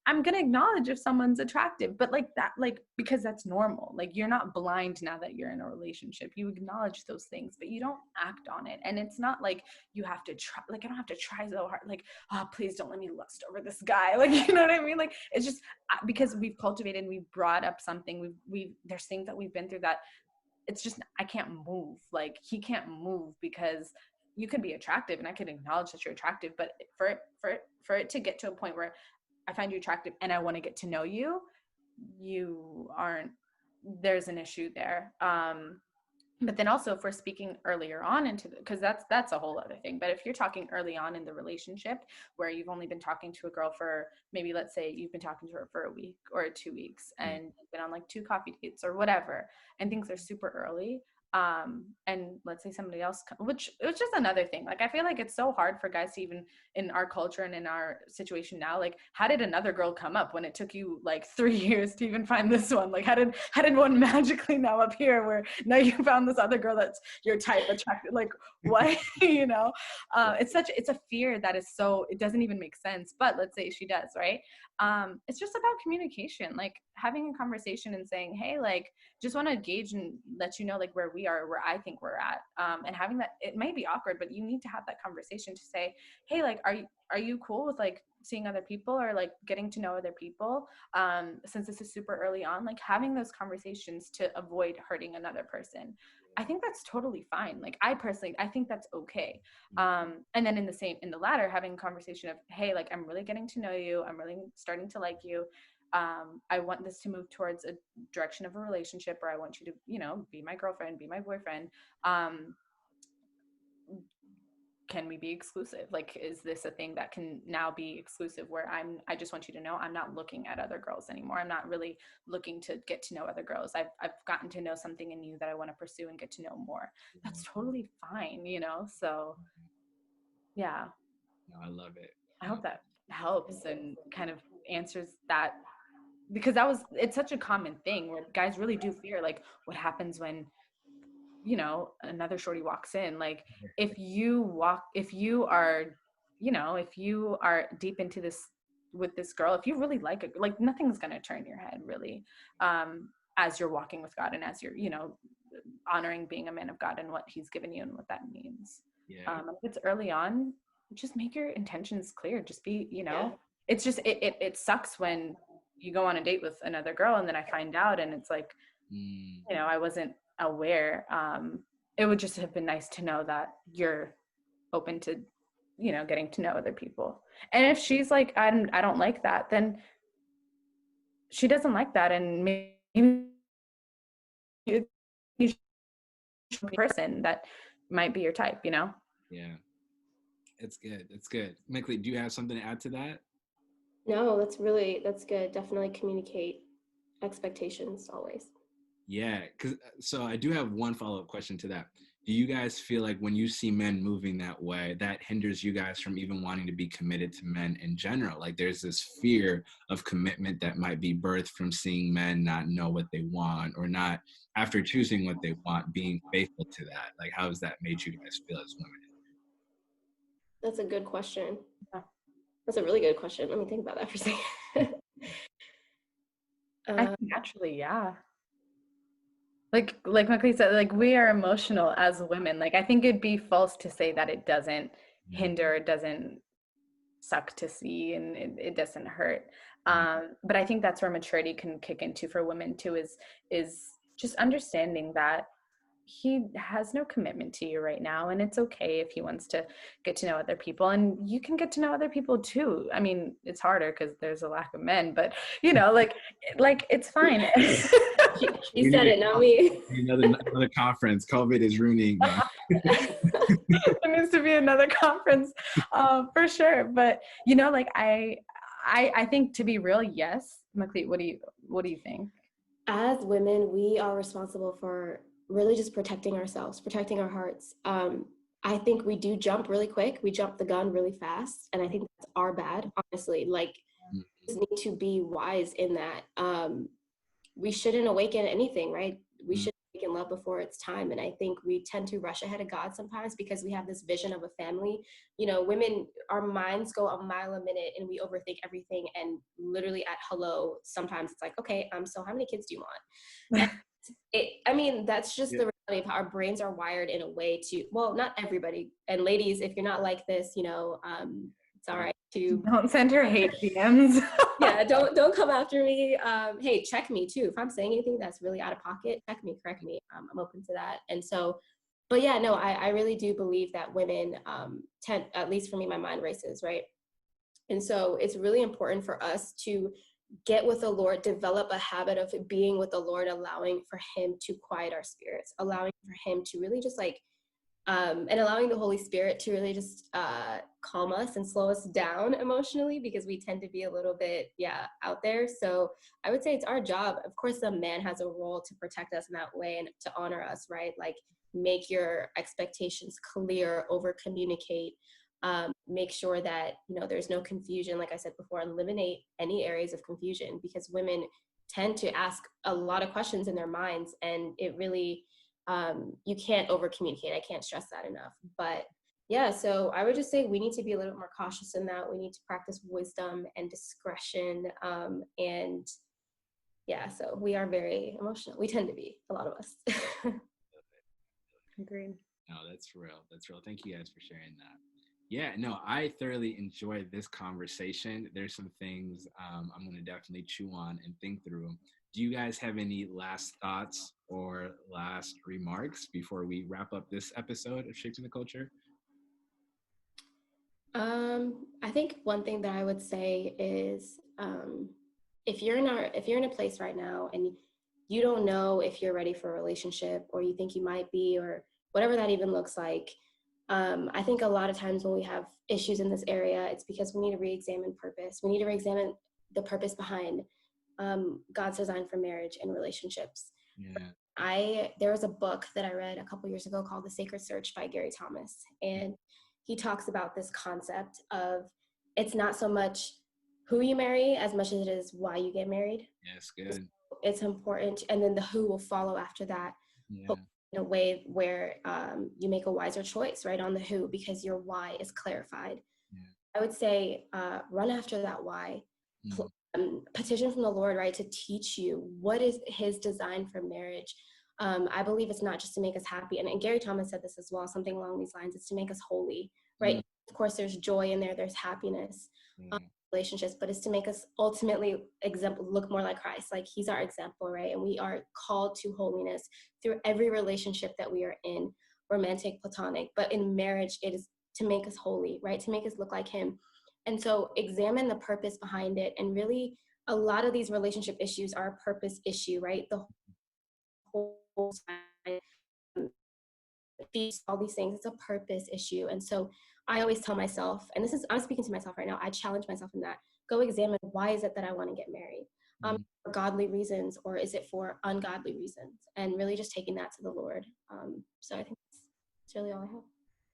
I'm gonna acknowledge if someone's attractive, but like that, like, because that's normal. Like you're not blind now that you're in a relationship. You acknowledge those things, but you don't act on it. And it's not like you have to try, like I don't have to try so hard, like, oh, please don't let me lust over this guy. Like, you know what I mean? Like it's just because we've cultivated and we've brought up something, there's things that we've been through that it's just, I can't move. Like he can't move, because you can be attractive and I can acknowledge that you're attractive, but for it to get to a point where I find you attractive and I want to get to know you, you aren't, there's an issue there. But then also, if we're speaking earlier on into because that's a whole other thing. But if you're talking early on in the relationship, where you've only been talking to a girl for maybe, let's say you've been talking to her for a week or 2 weeks, and you've been on like 2 coffee dates or whatever, and things are super early, and let's say somebody else, which is another thing. Like I feel like it's so hard for guys to even, in our culture and in our situation now, like how did another girl come up when it took you like 3 years to even find this one? Like how did one magically now appear where now you found this other girl that's your type, attractive? Like what? It's a fear that is so, it doesn't even make sense. But let's say she does, right? It's just about communication, like having a conversation and saying, hey, like just want to gauge and let you know like where we are, where I think we're at, and having that, it might be awkward, but you need to have that conversation to say, hey, like are you cool with like seeing other people or like getting to know other people, since this is super early on, like having those conversations to avoid hurting another person. I think that's totally fine. Like I personally, I think that's okay. And then in the latter, having a conversation of, hey, like I'm really getting to know you, I'm really starting to like you, I want this to move towards a direction of a relationship, or I want you to be my girlfriend, be my boyfriend. Can we be exclusive? Like, is this a thing that can now be exclusive, where I just want you to know I'm not looking at other girls anymore. I'm not really looking to get to know other girls. I've gotten to know something in you that I want to pursue and get to know more. That's totally fine, so yeah. No, I love it. I hope that helps and kind of answers that, because it's such a common thing where guys really do fear, like what happens when another shorty walks in. Like if you are deep into this with this girl, if you really like it, like nothing's going to turn your head really, as you're walking with God and as you're, you know, honoring being a man of God and what he's given you and what that means. Yeah. If it's early on, just make your intentions clear. Just be, you know, Yeah. it's just, it sucks when you go on a date with another girl and then I find out and it's like, you know, I wasn't aware. It would just have been nice to know that you're open to, you know, getting to know other people. And if she's like, I don't like that, then she doesn't like that. And maybe you should be a person that might be your type, you know? Yeah. It's good. It's good. Mickley, do you have something to add to that? No, that's good. Definitely communicate expectations always. Yeah, so I do have one follow-up question to that. Do you guys feel like when you see men moving that way, that hinders you guys from even wanting to be committed to men in general? Like there's this fear of commitment that might be birthed from seeing men not know what they want or not, after choosing what they want, being faithful to that. Like how has that made you guys feel as women? That's a good question. Yeah. That's a really good question. Let me think about that for a second. I think naturally, yeah. Like Mackley said, like we are emotional as women. Like I think it'd be false to say that it doesn't hinder, it doesn't suck to see, and it doesn't hurt. But I think that's where maturity can kick into for women too, is just understanding that he has no commitment to you right now, and it's okay if he wants to get to know other people, and you can get to know other people too. I mean, it's harder because there's a lack of men, but you know, like it's fine. She said it, not me. Another conference. COVID is ruining. There needs to be another conference, for sure. But you know, like I think, to be real, yes. Macleet, what do you think? As women, we are responsible for really just protecting ourselves, protecting our hearts. I think we do jump really quick. We jump the gun really fast. And I think that's our bad, honestly. Like, we just need to be wise in that. We shouldn't awaken anything, right? We should awaken love before it's time. And I think we tend to rush ahead of God sometimes because we have this vision of a family. You know, women, our minds go a mile a minute and we overthink everything. And literally at hello, sometimes it's like, okay, so how many kids do you want? That's just the reality of how our brains are wired in a way to, well, not everybody. And ladies, if you're not like this, you know, it's all right to don't send her hate DMs. Yeah, don't come after me. Hey, check me too. If I'm saying anything that's really out of pocket, check me, correct me. I'm open to that. And so, but yeah, no, I really do believe that women tend, at least for me, my mind races, right? And so it's really important for us to get with the Lord, develop a habit of being with the Lord, allowing for him to quiet our spirits, allowing for him to really just like, and allowing the Holy Spirit to really just calm us and slow us down emotionally, because we tend to be a little bit, out there. So I would say it's our job. Of course, the man has a role to protect us in that way and to honor us, right? Like make your expectations clear, over communicate, make sure that, you know, there's no confusion. Like I said before, eliminate any areas of confusion, because women tend to ask a lot of questions in their minds, and it really, you can't over communicate. I can't stress that enough. But yeah, so I would just say we need to be a little bit more cautious in that. We need to practice wisdom and discretion. And yeah, so we are very emotional. We tend to be, a lot of us. Agreed. No, that's real. That's real. Thank you guys for sharing that. Yeah, no, I thoroughly enjoyed this conversation. There's some things I'm going to definitely chew on and think through. Do you guys have any last thoughts or last remarks before we wrap up this episode of Shaping the Culture? I think one thing that I would say is, if you're in a place right now and you don't know if you're ready for a relationship, or you think you might be, or whatever that even looks like, I think a lot of times when we have issues in this area, it's because we need to re-examine purpose. We need to re-examine the purpose behind God's design for marriage and relationships. Yeah. There was a book that I read a couple years ago called The Sacred Search by Gary Thomas. And he talks about this concept of, it's not so much who you marry as much as it is why you get married. Yes, good. It's important. And then the who will follow after that. Yeah. In a way where you make a wiser choice, right, on the who, because your why is clarified. Yeah. I would say run after that why. Petition from the Lord, right, to teach you what is his design for marriage. I believe it's not just to make us happy. And Gary Thomas said this as well, something along these lines. It's to make us holy, right? Of course, there's joy in there. There's happiness, relationships, but it's to make us ultimately look more like Christ. Like he's our example, right? And we are called to holiness through every relationship that we are in, romantic, platonic. But in marriage, it is to make us holy, right? To make us look like him. And so examine the purpose behind it. And really, a lot of these relationship issues are a purpose issue, right? The whole time, all these things, it's a purpose issue. And so I always tell myself, and I'm speaking to myself right now, I challenge myself in that. Go examine, why is it that I want to get married? For godly reasons, or is it for ungodly reasons? And really just taking that to the Lord. So I think that's really all I have.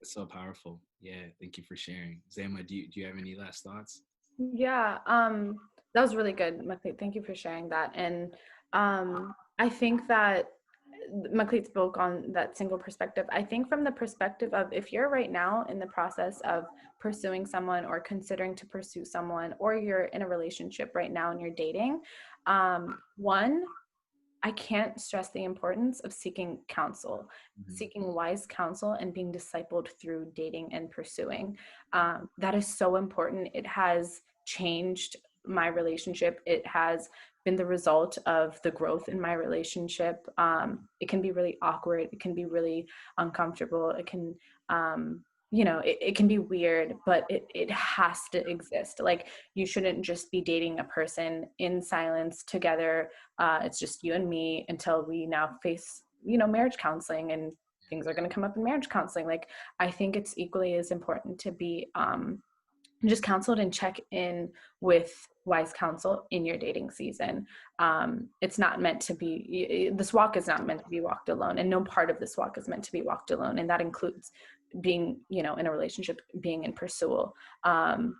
It's so powerful. Yeah, thank you for sharing. Zama, do you have any last thoughts? Yeah, that was really good, Macleod. Thank you for sharing that. And I think that Macleod spoke on that single perspective. I think from the perspective of, if you're right now in the process of pursuing someone or considering to pursue someone, or you're in a relationship right now and you're dating, one, I can't stress the importance of seeking counsel, seeking wise counsel, and being discipled through dating and pursuing. That is so important. It has changed my relationship. It has been the result of the growth in my relationship. It can be really awkward. It can be really uncomfortable. It can, it can be weird, but it has to exist. Like, you shouldn't just be dating a person in silence together. It's just you and me until we now face, marriage counseling, and things are going to come up in marriage counseling. Like, I think it's equally as important to be just counseled and check in with wise counsel in your dating season. It's not meant to be, this walk is not meant to be walked alone, and no part of this walk is meant to be walked alone. And that includes being, in a relationship, being in pursuit,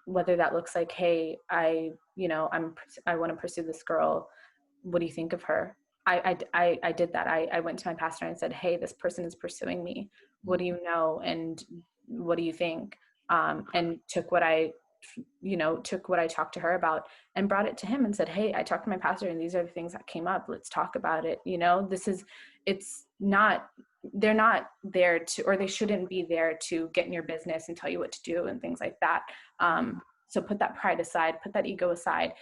whether that looks like, hey, I want to pursue this girl. What do you think of her? I did that. I went to my pastor and said, hey, this person is pursuing me. What do you know? And what do you think? And took what I talked to her about and brought it to him and said, hey, I talked to my pastor and these are the things that came up. Let's talk about it. They're not there to, or they shouldn't be there to get in your business and tell you what to do and things like that. So put that pride aside, put that ego aside,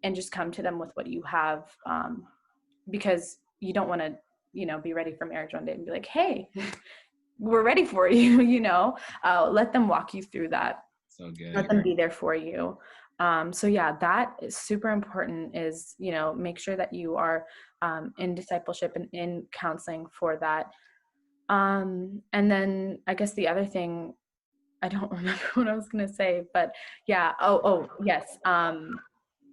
and just come to them with what you have. Because you don't want to, be ready for marriage one day and be like, hey, we're ready for you, let them walk you through that. So good. Let them be there for you. So yeah, that is super important, is, make sure that you are in discipleship and in counseling for that. And then I guess the other thing, I don't remember what I was going to say, but yeah. Oh, yes.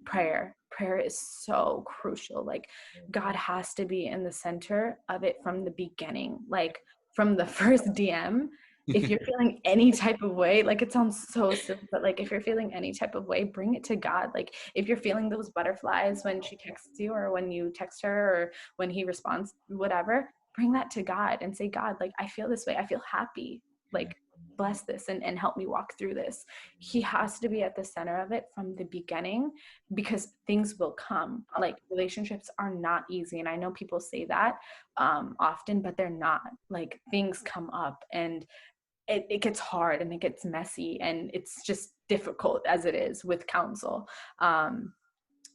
Prayer is so crucial. Like, God has to be in the center of it from the beginning, like from the first DM. If you're feeling any type of way, like, it sounds so simple, but like, if you're feeling any type of way, bring it to God. Like, if you're feeling those butterflies when she texts you, or when you text her, or when he responds, whatever, bring that to God and say, God, like, I feel this way. I feel happy. Like, bless this and help me walk through this. He has to be at the center of it from the beginning, because things will come. Like, relationships are not easy. And I know people say that often, but they're not. Like, things come up, and it gets hard, and it gets messy, and it's just difficult as it is with counsel.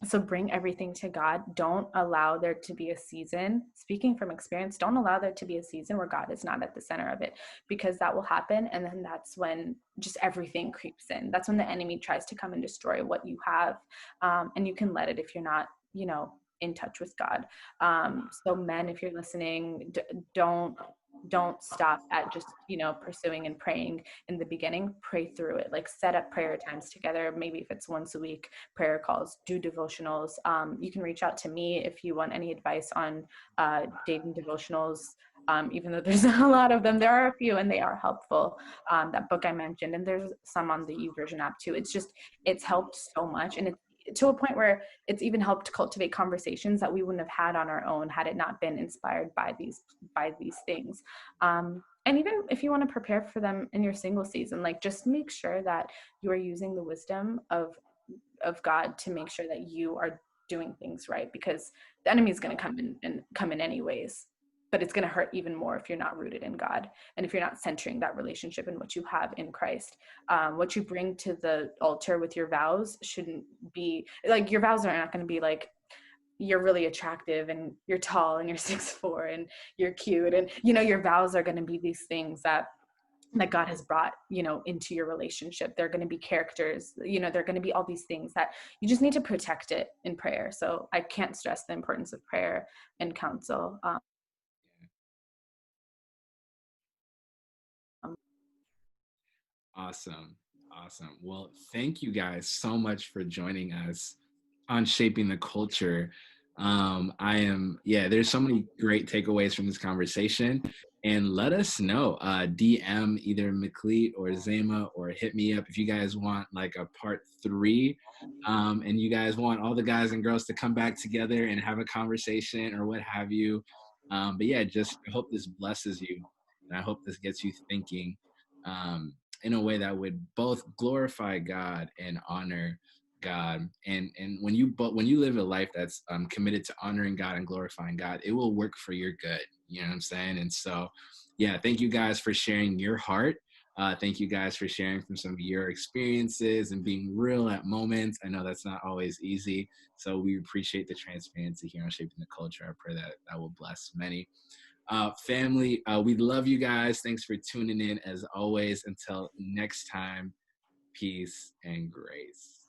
So bring everything to God. Don't allow there to be a season, speaking from experience, don't allow there to be a season where God is not at the center of it, because that will happen. And then that's when just everything creeps in. That's when the enemy tries to come and destroy what you have. And you can let it if you're not, in touch with God. So men, if you're listening, don't stop at just, pursuing and praying in the beginning. Pray through it. Like, set up prayer times together. Maybe if it's once a week, prayer calls, do devotionals. You can reach out to me if you want any advice on dating devotionals. Even though there's a lot of them, there are a few, and they are helpful. That book I mentioned, and there's some on the YouVersion app too. It's helped so much, and to a point where it's even helped cultivate conversations that we wouldn't have had on our own had it not been inspired by these things. And even if you want to prepare for them in your single season, like just make sure that you are using the wisdom of God to make sure that you are doing things right, because the enemy is going to come in anyways, but it's going to hurt even more if you're not rooted in God and if you're not centering that relationship in what you have in Christ. What you bring to the altar with your vows shouldn't be like, your vows are not going to be like, you're really attractive and you're tall and you're 6'4" and you're cute, and your vows are going to be these things that God has brought, into your relationship. They're going to be characters, they're going to be all these things that you just need to protect it in prayer. So I can't stress the importance of prayer and counsel. Awesome. Well, thank you guys so much for joining us on Shaping the Culture. There's so many great takeaways from this conversation. And let us know, DM either McLeet or Zama, or hit me up if you guys want like a part 3. And you guys want all the guys and girls to come back together and have a conversation or what have you. Just I hope this blesses you. And I hope this gets you thinking in a way that would both glorify God and honor God. And when you live a life that's committed to honoring God and glorifying God, it will work for your good. You know what I'm saying? And so, thank you guys for sharing your heart. Thank you guys for sharing from some of your experiences and being real at moments. I know that's not always easy. So we appreciate the transparency here on Shaping the Culture. I pray that will bless many. Family, we love you guys. Thanks for tuning in as always. Until next time, peace and grace.